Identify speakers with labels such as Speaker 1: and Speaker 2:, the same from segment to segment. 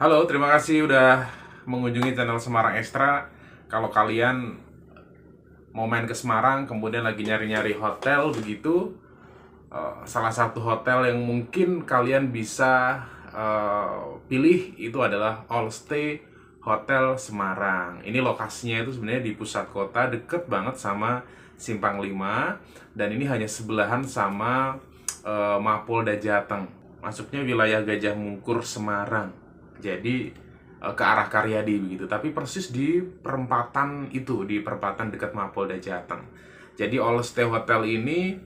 Speaker 1: Halo, terima kasih udah mengunjungi channel Semarang Extra. Kalau kalian mau main ke Semarang, kemudian lagi nyari-nyari hotel begitu, salah satu hotel yang mungkin kalian bisa pilih itu adalah All Stay Hotel Semarang. Ini lokasinya itu sebenarnya di pusat kota, deket banget sama Simpang 5, dan ini hanya sebelahan sama Mapolda Jateng. Masuknya wilayah Gajah Mungkur Semarang. Jadi ke arah Karyadi begitu, tapi persis di perempatan itu, di perempatan dekat Mapolda Jateng. Jadi All Stay Hotel ini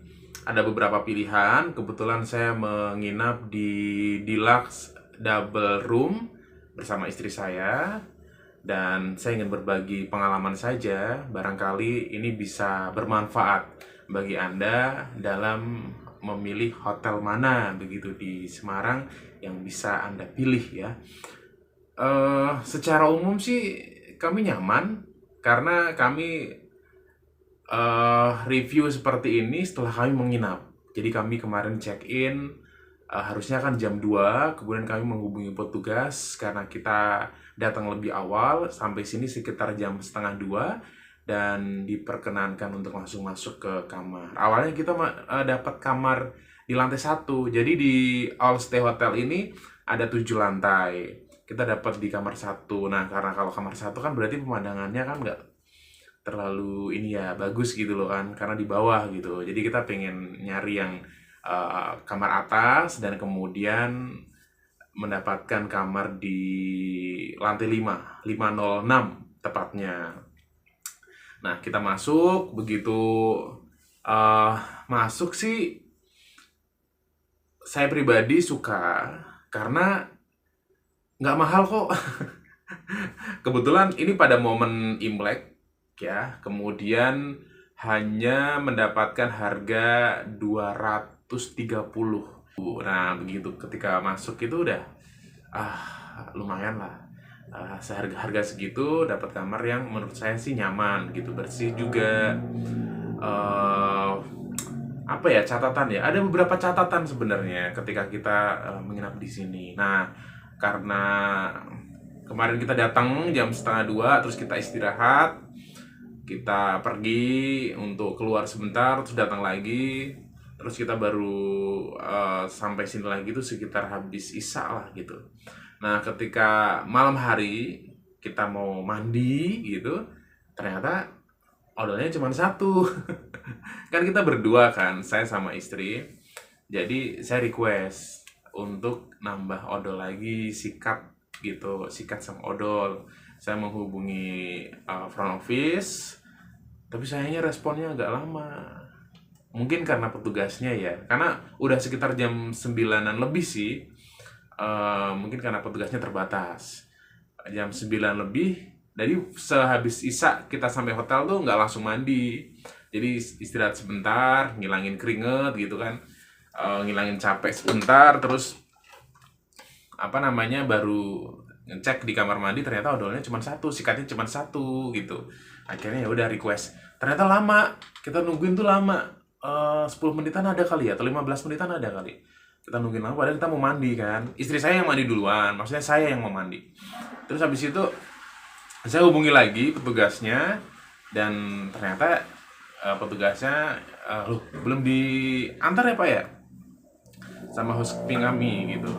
Speaker 1: ada beberapa pilihan. Kebetulan saya menginap di Deluxe Double Room bersama istri saya, dan saya ingin berbagi pengalaman saja. Barangkali ini bisa bermanfaat bagi Anda dalam memilih hotel mana begitu di Semarang yang bisa Anda pilih ya. Secara umum sih kami nyaman karena kami review seperti ini setelah kami menginap. Jadi kami kemarin check-in, harusnya kan jam 2, kemudian kami menghubungi petugas karena kita datang lebih awal, sampai sini sekitar jam setengah 2, dan diperkenankan untuk langsung masuk ke kamar. Awalnya kita dapat kamar di lantai 1. Jadi di All Stay Hotel ini ada 7 lantai. Kita dapat di kamar 1. Nah, karena kalau kamar 1 kan berarti pemandangannya kan nggak terlalu ini ya, bagus gitu loh kan, karena di bawah gitu. Jadi kita pengen nyari yang kamar atas, dan kemudian mendapatkan kamar di lantai 5, 506 tepatnya. Nah, kita masuk, begitu eh, masuk sih saya pribadi suka karena nggak mahal kok. Kebetulan ini pada momen Imlek ya, kemudian hanya mendapatkan harga 230. Nah, begitu ketika masuk itu udah lumayan lah. Seharga harga segitu dapat kamar yang menurut saya sih nyaman gitu, bersih juga. eh Apa ya, catatan ya? Ada beberapa catatan sebenarnya ketika kita menginap di sini. Nah, karena kemarin kita datang jam setengah 2, terus kita istirahat, kita pergi untuk keluar sebentar, terus datang lagi, terus kita baru sampai sini lagi tuh sekitar habis isya lah gitu. Nah, ketika malam hari kita mau mandi gitu, ternyata odolnya cuma satu. Kan kita berdua kan, saya sama istri. Jadi saya request untuk nambah odol lagi, sikat gitu, sikat sama odol. Saya menghubungi front office, tapi sayangnya responnya agak lama. Mungkin karena petugasnya ya, karena udah sekitar jam 9-an lebih sih. Mungkin karena petugasnya terbatas. Jam 9 lebih, jadi sehabis isya kita sampai hotel tuh nggak langsung mandi. Jadi istirahat sebentar, ngilangin keringet gitu kan, ngilangin capek sebentar, terus apa namanya, baru ngecek di kamar mandi, ternyata odolnya cuma satu, sikatnya cuma satu gitu. Akhirnya ya udah request. Ternyata lama, kita nungguin tuh lama. 10 menitan ada kali ya, atau 15 menitan ada kali. Kita nungguin lama, padahal kita mau mandi kan. Istri saya yang mandi duluan, maksudnya saya yang mau mandi. Terus habis itu saya hubungi lagi petugasnya, dan ternyata petugasnya, loh, belum diantar ya Pak ya, sama housekeeping kami gitu.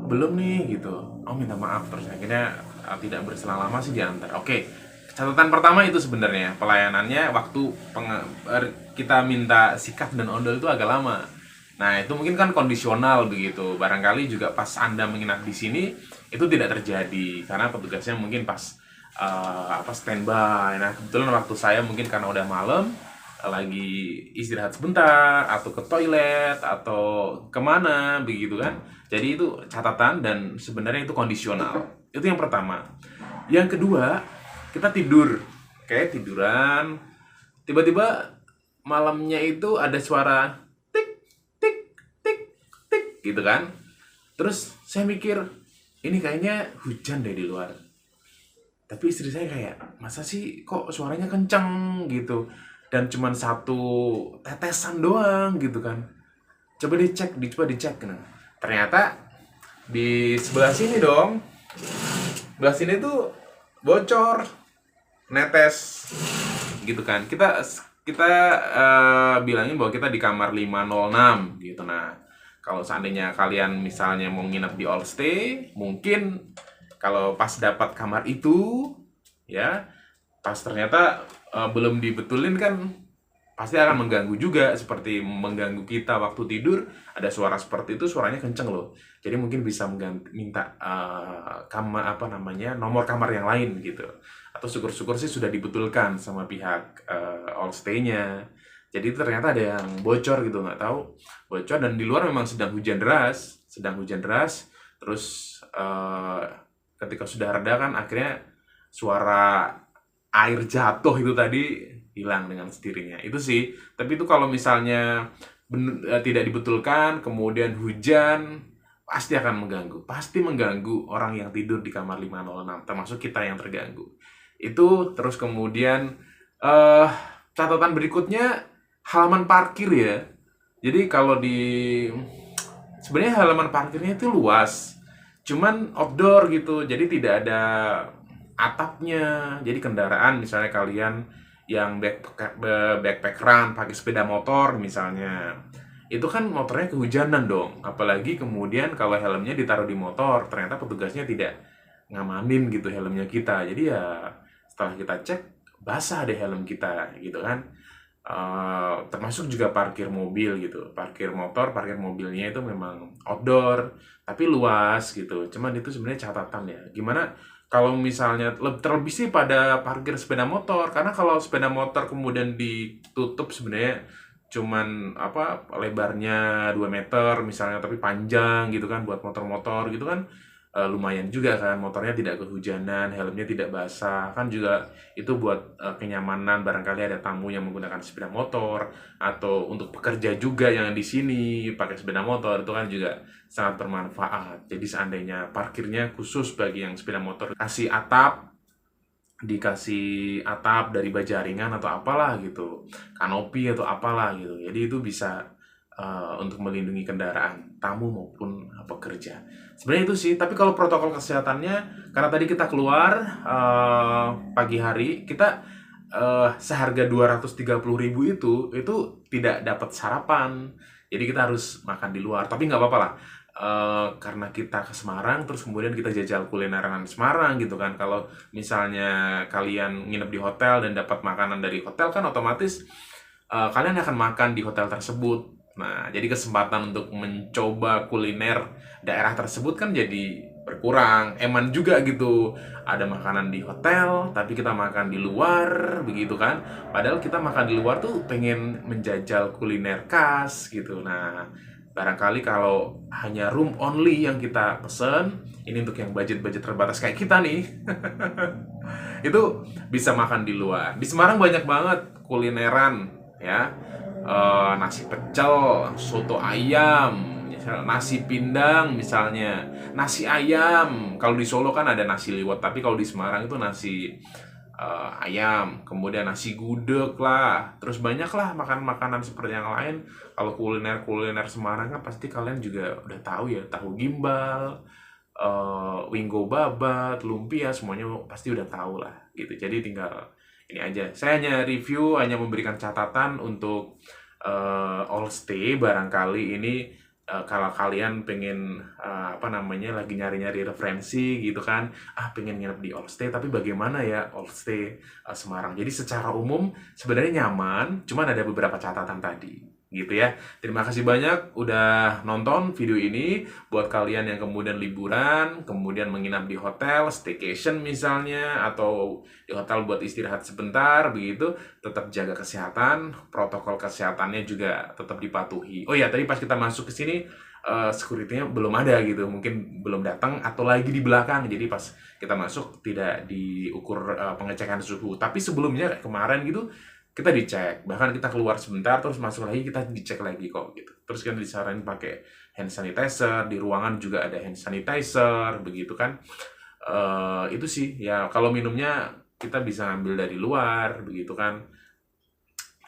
Speaker 1: Belum nih gitu. Oh, minta maaf. Terus akhirnya tidak berselang lama sih diantar. Oke, catatan pertama itu sebenarnya pelayanannya, waktu kita minta sikat dan odol itu agak lama. Nah, itu mungkin kan kondisional begitu. Barangkali juga pas Anda menginap di sini itu tidak terjadi karena petugasnya mungkin pas standby. Nah, kebetulan waktu saya mungkin karena udah malam, lagi istirahat sebentar, atau ke toilet, atau kemana begitu kan. Jadi itu catatan, dan sebenarnya itu kondisional. Itu yang pertama. Yang kedua, kita tidur, kayak tiduran, tiba-tiba malamnya itu ada suara tik tik tik tik gitu kan. Terus saya mikir, ini kayaknya hujan deh di luar. Tapi istri saya kayak, masa sih kok suaranya kenceng gitu, dan cuman satu tetesan doang gitu kan. Coba dicek. Nah, ternyata di sebelah sini dong, Belah sini tuh bocor, netes gitu kan. Kita bilangin bahwa kita di kamar 506 gitu. Nah, kalau seandainya kalian misalnya mau nginep di All Stay, mungkin kalau pas dapat kamar itu ya, pas ternyata belum dibetulin kan pasti akan mengganggu juga, seperti mengganggu kita waktu tidur. Ada suara seperti itu, suaranya kenceng loh, jadi mungkin bisa minta kamar apa namanya, nomor kamar yang lain gitu. Atau syukur-syukur sih sudah dibetulkan sama pihak all stay-nya. Jadi ternyata ada yang bocor gitu, nggak tahu bocor, dan di luar memang sedang hujan deras. Terus ketika sudah reda kan akhirnya suara air jatuh itu tadi hilang dengan sendirinya. Itu sih. Tapi itu kalau misalnya tidak dibetulkan, kemudian hujan, pasti akan mengganggu. Pasti mengganggu orang yang tidur di kamar 506, termasuk kita yang terganggu. Itu terus kemudian eh catatan berikutnya, halaman parkir ya. Jadi kalau sebenarnya halaman parkirnya itu luas, cuman outdoor gitu, jadi tidak ada atapnya. Jadi kendaraan misalnya kalian yang backpackeran pakai sepeda motor misalnya, itu kan motornya kehujanan dong. Apalagi kemudian kalau helmnya ditaruh di motor, ternyata petugasnya tidak ngamanin gitu helmnya kita. Jadi ya setelah kita cek, basah deh helm kita gitu kan. Termasuk juga parkir mobil gitu, parkir motor, parkir mobilnya itu memang outdoor tapi luas gitu. Cuman itu sebenarnya catatan ya, gimana kalau misalnya terlebih sih pada parkir sepeda motor, karena kalau sepeda motor kemudian ditutup sebenarnya cuman apa, lebarnya 2 meter misalnya tapi panjang gitu kan, buat motor-motor gitu kan. Lumayan juga kan, motornya tidak kehujanan, helmnya tidak basah kan, juga itu buat kenyamanan. Barangkali ada tamu yang menggunakan sepeda motor, atau untuk pekerja juga yang di sini pakai sepeda motor, itu kan juga sangat bermanfaat. Jadi seandainya parkirnya khusus bagi yang sepeda motor, dikasih atap dari baja ringan atau apalah gitu, kanopi atau apalah gitu, jadi itu bisa untuk melindungi kendaraan tamu maupun pekerja. Sebenarnya itu sih. Tapi kalau protokol kesehatannya, karena tadi kita keluar pagi hari, kita seharga 230.000 itu tidak dapat sarapan. Jadi kita harus makan di luar. Tapi nggak apa-apa lah. Karena kita ke Semarang, terus kemudian kita jajal kulineran Semarang gitu kan. Kalau misalnya kalian nginep di hotel dan dapat makanan dari hotel, kan otomatis kalian akan makan di hotel tersebut. Nah, jadi kesempatan untuk mencoba kuliner daerah tersebut kan jadi berkurang. Eman juga gitu. Ada makanan di hotel, tapi kita makan di luar, begitu kan. Padahal kita makan di luar tuh pengen menjajal kuliner khas gitu. Nah, barangkali kalau hanya room only yang kita pesen, ini untuk yang budget-budget terbatas kayak kita nih, itu bisa makan di luar. Di Semarang banyak banget kulineran ya. Nasi pecel, soto ayam, nasi pindang misalnya, nasi ayam. Kalau di Solo kan ada nasi liwet, tapi kalau di Semarang itu nasi ayam, kemudian nasi gudeg lah, terus banyak lah makanan-makanan seperti yang lain. Kalau kuliner Semarang kan pasti kalian juga udah tahu ya, tahu gimbal, winggo babat, lumpia, semuanya pasti udah tahu lah gitu. Jadi tinggal ini aja. Saya hanya review, hanya memberikan catatan untuk all stay. Barangkali ini kalau kalian pengen apa namanya, lagi nyari-nyari referensi gitu kan, pengen nginep di all stay, tapi bagaimana ya all stay Semarang. Jadi secara umum sebenarnya nyaman, cuman ada beberapa catatan tadi gitu ya. Terima kasih banyak udah nonton video ini. Buat kalian yang kemudian liburan, kemudian menginap di hotel, staycation misalnya, atau di hotel buat istirahat sebentar begitu, tetap jaga kesehatan, protokol kesehatannya juga tetap dipatuhi. Oh ya, tadi pas kita masuk ke sini security-nya belum ada gitu, mungkin belum datang atau lagi di belakang. Jadi pas kita masuk tidak diukur pengecekan suhu. Tapi sebelumnya kemarin gitu kita dicek, bahkan kita keluar sebentar terus masuk lagi kita dicek lagi kok gitu. Terus kan disaranin pakai hand sanitizer, di ruangan juga ada hand sanitizer begitu kan. Itu sih ya, kalau minumnya kita bisa ngambil dari luar begitu kan.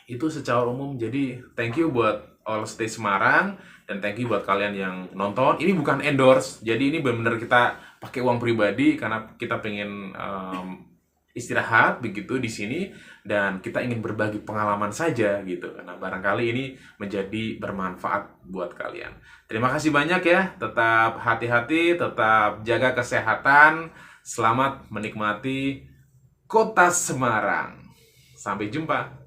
Speaker 1: Itu secara umum. Jadi thank you buat All Stay Semarang, dan thank you buat kalian yang nonton. Ini bukan endorse, jadi ini benar-benar kita pakai uang pribadi karena kita pengen istirahat begitu di sini dan kita ingin berbagi pengalaman saja gitu. Karena barangkali ini menjadi bermanfaat buat kalian. Terima kasih banyak ya. Tetap hati-hati, tetap jaga kesehatan. Selamat menikmati Kota Semarang. Sampai jumpa.